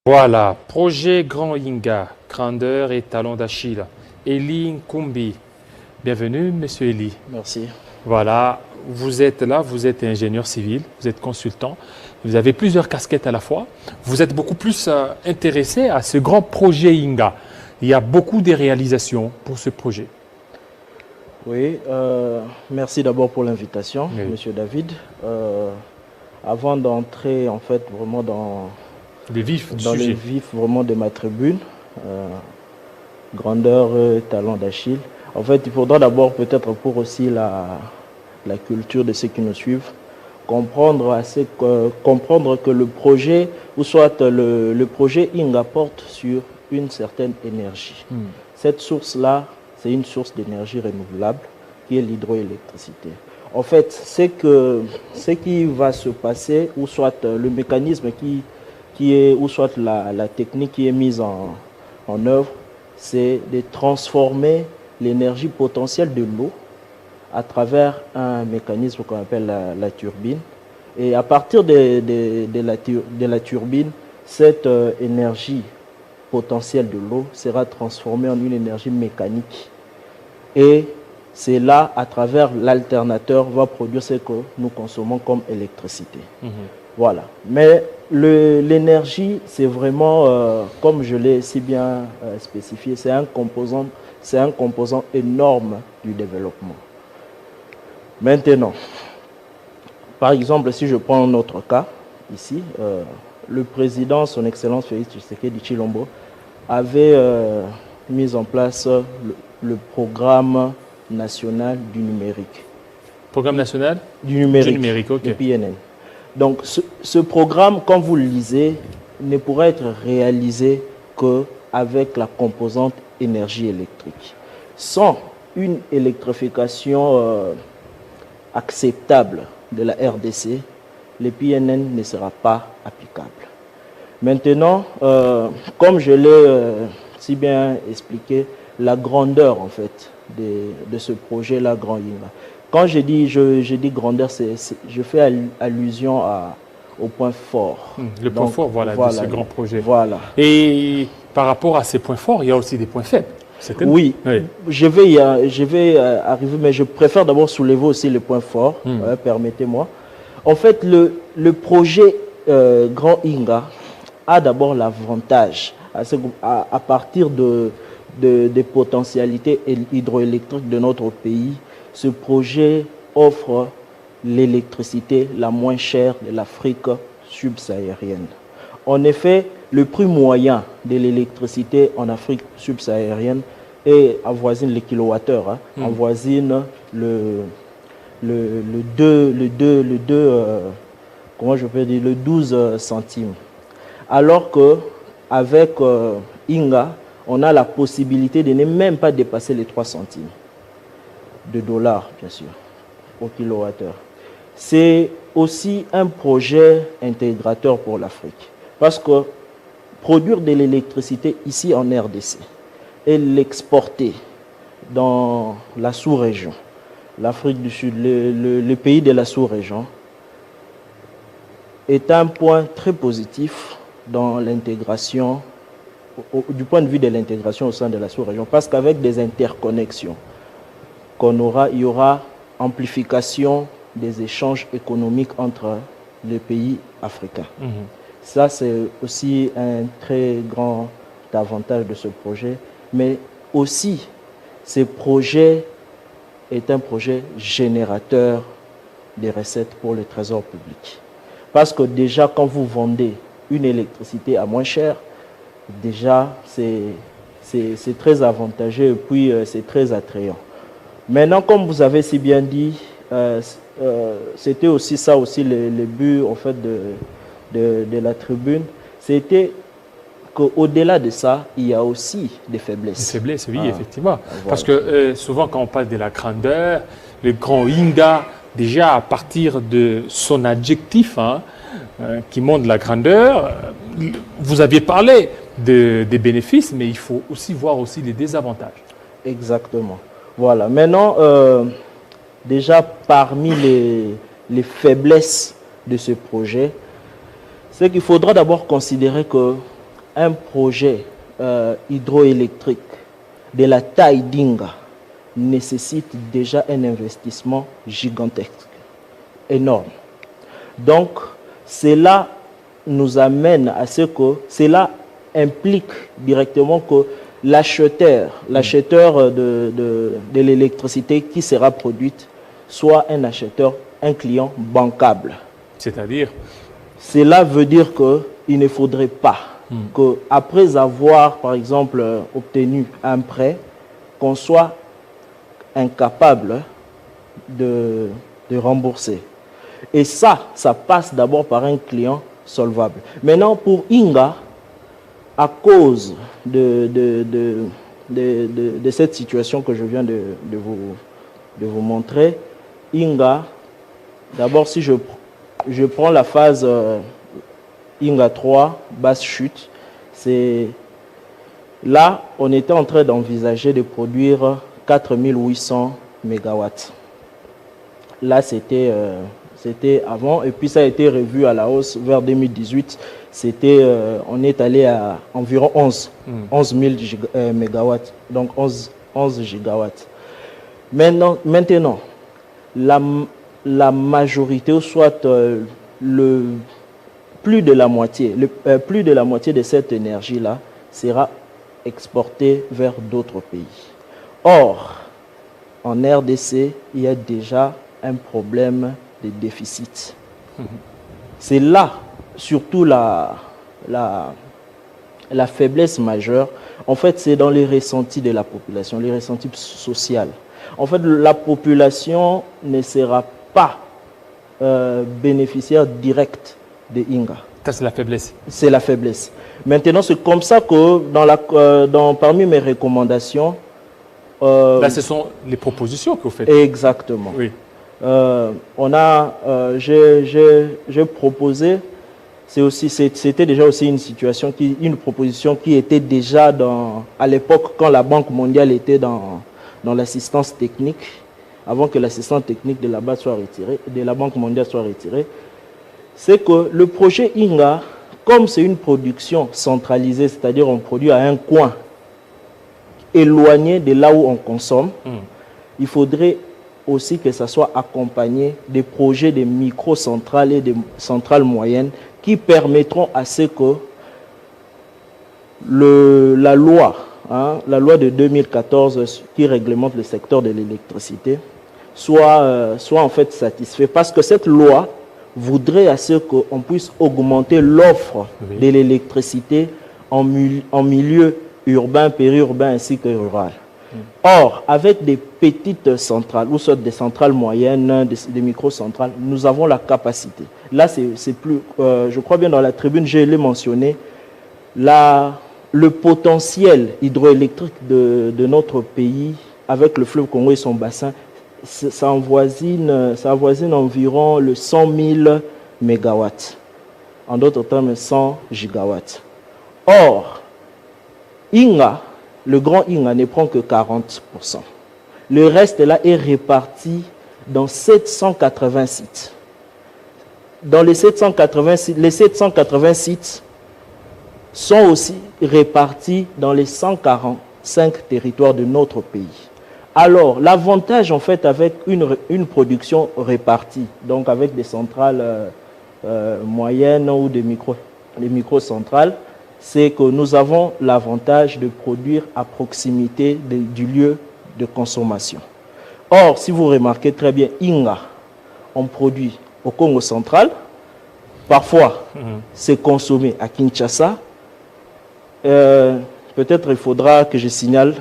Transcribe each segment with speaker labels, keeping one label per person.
Speaker 1: Voilà, projet Grand Inga, grandeur et talon d'Achille. Eli Nkumbi. Bienvenue, monsieur Eli.
Speaker 2: Merci.
Speaker 1: Voilà, vous êtes là, vous êtes ingénieur civil, vous êtes consultant, vous avez plusieurs casquettes à la fois. Vous êtes beaucoup plus intéressé à ce grand projet Inga. Il y a beaucoup de réalisations pour ce projet.
Speaker 2: Oui, merci d'abord pour l'invitation,
Speaker 1: Oui.
Speaker 2: monsieur David. Avant d'entrer en fait vraiment dans
Speaker 1: Les vifs du
Speaker 2: le
Speaker 1: sujet.
Speaker 2: vif vraiment de ma tribune, grandeur, talent d'Achille. En fait, il faudra d'abord peut-être pour aussi la culture de ceux qui nous suivent, comprendre que le projet, ou soit le projet Inga porte sur une certaine énergie. Cette source-là, c'est une source d'énergie renouvelable qui est l'hydroélectricité. En fait, ce qui va se passer, ou soit le mécanisme qui est, ou soit la technique qui est mise en œuvre, c'est de transformer l'énergie potentielle de l'eau à travers un mécanisme qu'on appelle la turbine. Et à partir de la turbine, cette énergie potentielle de l'eau sera transformée en une énergie mécanique. Et c'est là, à travers l'alternateur, va produire ce que nous consommons comme électricité. Voilà. Mais l'énergie, c'est vraiment, comme je l'ai si bien spécifié, c'est un composant énorme du développement. Maintenant, par exemple, si je prends notre cas, ici, le président, son Excellence Félix Tshisekedi Tshilombo, avait mis en place le programme national du numérique.
Speaker 1: Programme national
Speaker 2: Du numérique,
Speaker 1: ok.
Speaker 2: le PNN. Donc, ce programme, quand vous le lisez, ne pourra être réalisé qu'avec la composante énergie électrique. Sans une électrification acceptable de la RDC, le PNN ne sera pas applicable. Maintenant, comme je l'ai si bien expliqué, la grandeur en fait de ce projet-là, Grand Inga. Quand je dis grandeur, je fais allusion au point fort.
Speaker 1: Le point fort, voilà, de ce grand projet.
Speaker 2: Voilà.
Speaker 1: Et par rapport à ces points forts, il y a aussi des points faibles.
Speaker 2: Oui, je vais arriver, mais je préfère d'abord soulever aussi les points forts, permettez-moi. En fait, le projet Grand Inga a d'abord l'avantage, à partir des potentialités hydroélectriques de notre pays, ce projet offre l'électricité la moins chère de l'Afrique subsaharienne. En effet, le prix moyen de l'électricité en Afrique subsaharienne avoisine les kilowattheures, avoisine le 12 centimes. Alors qu'avec Inga, on a la possibilité de ne même pas dépasser les 3 centimes de dollars, bien sûr, au kilowattheure. C'est aussi un projet intégrateur pour l'Afrique. Parce que produire de l'électricité ici en RDC et l'exporter dans la sous-région, l'Afrique du Sud, le pays de la sous-région, est un point très positif dans l'intégration, du point de vue de l'intégration au sein de la sous-région, parce qu'avec des interconnexions qu'on aura, il y aura amplification des échanges économiques entre les pays africains. Ça, c'est aussi un très grand avantage de ce projet. Mais aussi, ce projet est un projet générateur des recettes pour le trésor public. Parce que déjà, quand vous vendez une électricité à moins cher, déjà, c'est très avantageux et puis c'est très attrayant. Maintenant, comme vous avez si bien dit, c'était aussi ça aussi le but en fait de la tribune, c'était qu'au-delà de ça, il y a aussi des faiblesses.
Speaker 1: Des faiblesses, oui, effectivement. Voilà. Parce que souvent, quand on parle de la grandeur, le grand Inga, déjà à partir de son adjectif qui montre la grandeur, vous aviez parlé des bénéfices, mais il faut aussi voir aussi les désavantages.
Speaker 2: Exactement. Voilà. Maintenant, déjà parmi les faiblesses de ce projet, c'est qu'il faudra d'abord considérer que un projet hydroélectrique de la taille d'Inga nécessite déjà un investissement gigantesque, énorme. Donc, cela nous amène à ce que cela implique directement que l'acheteur de l'électricité qui sera produite soit un client bancable.
Speaker 1: C'est-à-dire?
Speaker 2: Cela veut dire qu'il ne faudrait pas qu'après avoir, par exemple, obtenu un prêt, qu'on soit incapable de rembourser. Et ça passe d'abord par un client solvable. Maintenant, pour Inga, à cause de cette situation que je viens de vous montrer, Inga, d'abord si je prends la phase Inga 3, basse chute, c'est là on était en train d'envisager de produire 4800 mégawatts. Là c'était avant, et puis ça a été revu à la hausse vers 2018. On est allé à environ 11 000 mégawatts, donc 11 gigawatts. Maintenant la majorité, ou soit plus de la moitié de cette énergie-là sera exportée vers d'autres pays. Or, en RDC, il y a déjà un problème de déficit. C'est là, surtout la faiblesse majeure. En fait, c'est dans les ressentis de la population, les ressentis sociaux. En fait, la population ne sera pas bénéficiaire direct de Inga.
Speaker 1: Ça, c'est la faiblesse.
Speaker 2: C'est la faiblesse. Maintenant, c'est comme ça que parmi mes recommandations...
Speaker 1: là, ce sont les propositions que vous faites.
Speaker 2: Exactement.
Speaker 1: Oui.
Speaker 2: J'ai proposé, c'était déjà aussi une proposition qui était déjà à l'époque quand la Banque mondiale était dans l'assistance technique, avant que l'assistance technique de la Banque mondiale soit retirée, c'est que le projet Inga, comme c'est une production centralisée, c'est-à-dire on produit à un coin éloigné de là où on consomme, il faudrait aussi que ça soit accompagné des projets de micro-centrales et de centrales moyennes qui permettront à ce que la loi de 2014 qui réglemente le secteur de l'électricité soit en fait satisfaite. Parce que cette loi voudrait à ce qu'on puisse augmenter l'offre de l'électricité en milieu urbain, périurbain ainsi que rural. Or, avec des petites centrales, ou soit des centrales moyennes, des micro-centrales, nous avons la capacité. Là, c'est plus, je crois bien dans la tribune, je l'ai mentionné, le potentiel hydroélectrique de notre pays, avec le fleuve Congo et son bassin, ça avoisine environ le 100 000 mégawatts. En d'autres termes, 100 gigawatts. Or, Inga, le grand Inga ne prend que 40%. Le reste là est réparti dans 780 sites. Dans les 780 sites sont aussi répartis dans les 145 territoires de notre pays. Alors, l'avantage en fait avec une production répartie, donc avec des centrales moyennes ou des micro-centrales, c'est que nous avons l'avantage de produire à proximité du lieu de consommation. Or, si vous remarquez très bien, Inga, on produit au Congo central, parfois c'est consommé à Kinshasa. Peut-être il faudra que je signale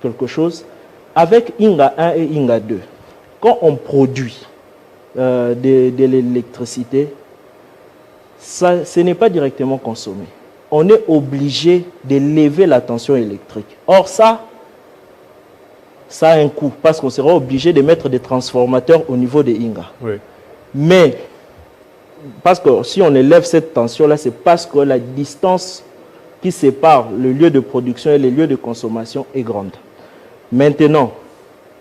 Speaker 2: quelque chose. Avec Inga 1 et Inga 2, quand on produit de l'électricité, ce n'est pas directement consommé. On est obligé d'élever la tension électrique. Or, ça a un coût, parce qu'on sera obligé de mettre des transformateurs au niveau de Inga.
Speaker 1: Oui.
Speaker 2: Mais, parce que si on élève cette tension-là, c'est parce que la distance qui sépare le lieu de production et les lieux de consommation est grande. Maintenant,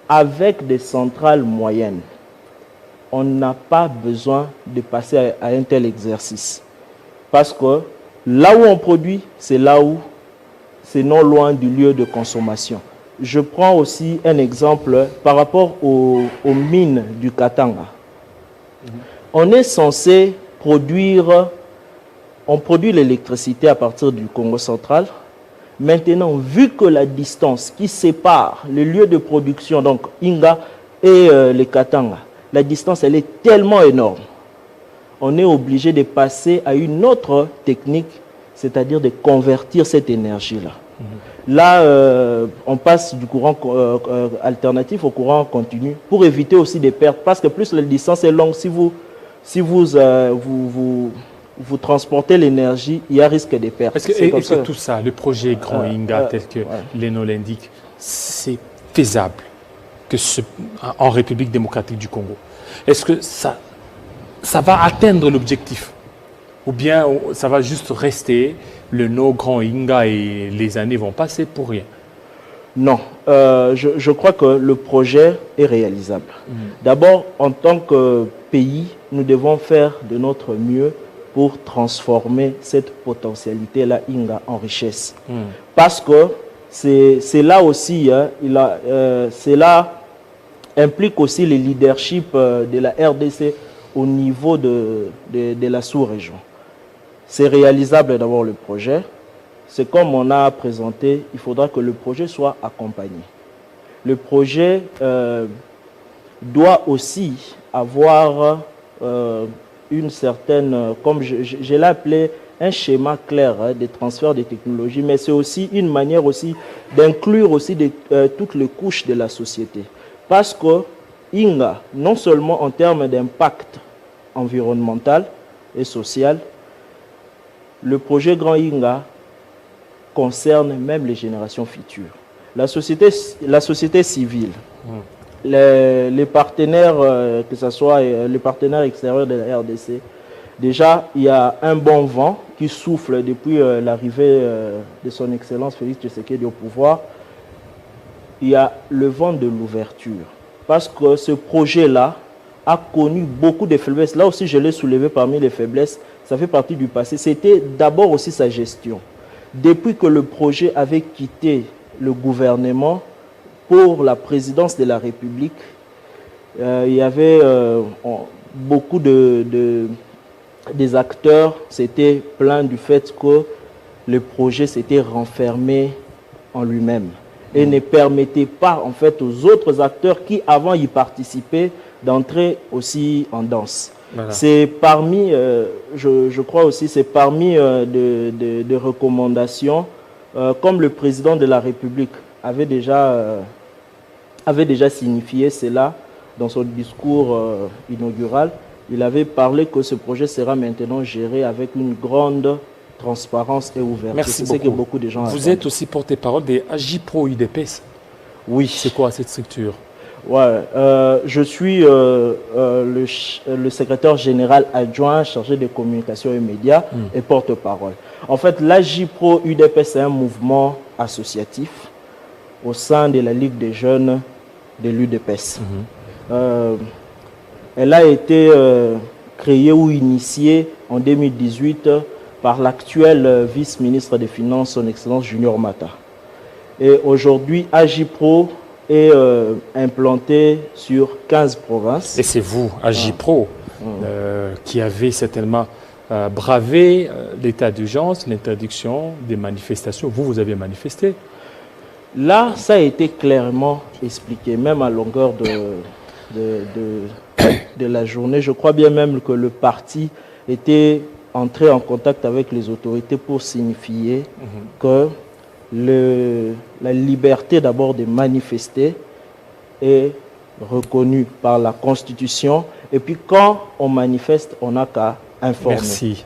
Speaker 2: avec des centrales moyennes, on n'a pas besoin de passer à un tel exercice. Parce que Là où on produit, c'est là où c'est non loin du lieu de consommation. Je prends aussi un exemple par rapport aux mines du Katanga. On est censé produire, on produit l'électricité à partir du Congo central. Maintenant, vu que la distance qui sépare le lieu de production, donc Inga et les Katanga, la distance elle est tellement énorme, on est obligé de passer à une autre technique, c'est-à-dire de convertir cette énergie-là. Là, on passe du courant alternatif au courant continu pour éviter aussi des pertes, parce que plus la distance est longue, si vous transportez l'énergie, il y a risque de perte.
Speaker 1: Est-ce que tout ça, le projet Grand Inga, tel que Leno l'indique, c'est faisable en République démocratique du Congo? Est-ce que ça va atteindre l'objectif? Ou bien ça va juste rester le no Grand Inga et les années vont passer pour rien?
Speaker 2: Non, je crois que le projet est réalisable. D'abord, en tant que pays, nous devons faire de notre mieux pour transformer cette potentialité-là, Inga, en richesse. Parce que c'est là aussi, cela implique aussi le leadership de la RDC au niveau de la sous-région. C'est réalisable d'abord le projet. C'est comme on a présenté, il faudra que le projet soit accompagné. Le projet doit aussi avoir une certaine, comme je l'ai appelé, un schéma clair de transfert de technologies, mais c'est aussi une manière aussi d'inclure aussi toutes les couches de la société. Parce que Inga, non seulement en termes d'impact environnemental et social, le projet Grand Inga concerne même les générations futures. La société civile, les partenaires, que ce soit les partenaires extérieurs de la RDC, déjà, il y a un bon vent qui souffle depuis l'arrivée de son Excellence Félix Tshisekedi au pouvoir. Il y a le vent de l'ouverture. Parce que ce projet-là a connu beaucoup de faiblesses. Là aussi, je l'ai soulevé parmi les faiblesses. Ça fait partie du passé. C'était d'abord aussi sa gestion. Depuis que le projet avait quitté le gouvernement pour la présidence de la République, il y avait beaucoup des acteurs s'étaient plaints du fait que le projet s'était renfermé en lui-même et ne permettait pas en fait aux autres acteurs qui avant y participaient d'entrer aussi en danse. Voilà. C'est parmi, je crois aussi, c'est parmi des recommandations, comme le président de la République avait déjà signifié cela dans son discours inaugural. Il avait parlé que ce projet sera maintenant géré avec une grande transparence et ouverture.
Speaker 1: Merci beaucoup.
Speaker 2: C'est que beaucoup de gens
Speaker 1: Vous êtes aussi porte-parole des AGIPRO UDPS.
Speaker 2: Oui.
Speaker 1: C'est quoi cette structure?
Speaker 2: Ouais, je suis le secrétaire général adjoint chargé des communications et médias et porte-parole. En fait, l'AGIPRO UDPS, c'est un mouvement associatif au sein de la Ligue des jeunes de l'UDPS. Elle a été créée ou initiée en 2018 par l'actuel vice-ministre des Finances, son Excellence Junior Mata. Et aujourd'hui, AGIPRO est implanté sur 15 provinces.
Speaker 1: Et c'est vous, AGIPRO, qui avez certainement bravé l'état d'urgence, l'interdiction des manifestations. Vous avez manifesté.
Speaker 2: Là, ça a été clairement expliqué, même à longueur de la journée. Je crois bien même que le parti était entré en contact avec les autorités pour signifier que la liberté d'abord de manifester est reconnue par la Constitution. Et puis quand on manifeste, on n'a qu'à informer.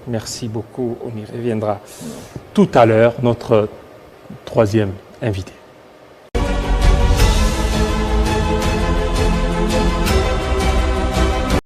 Speaker 1: Merci beaucoup. On y reviendra tout à l'heure, notre troisième invité.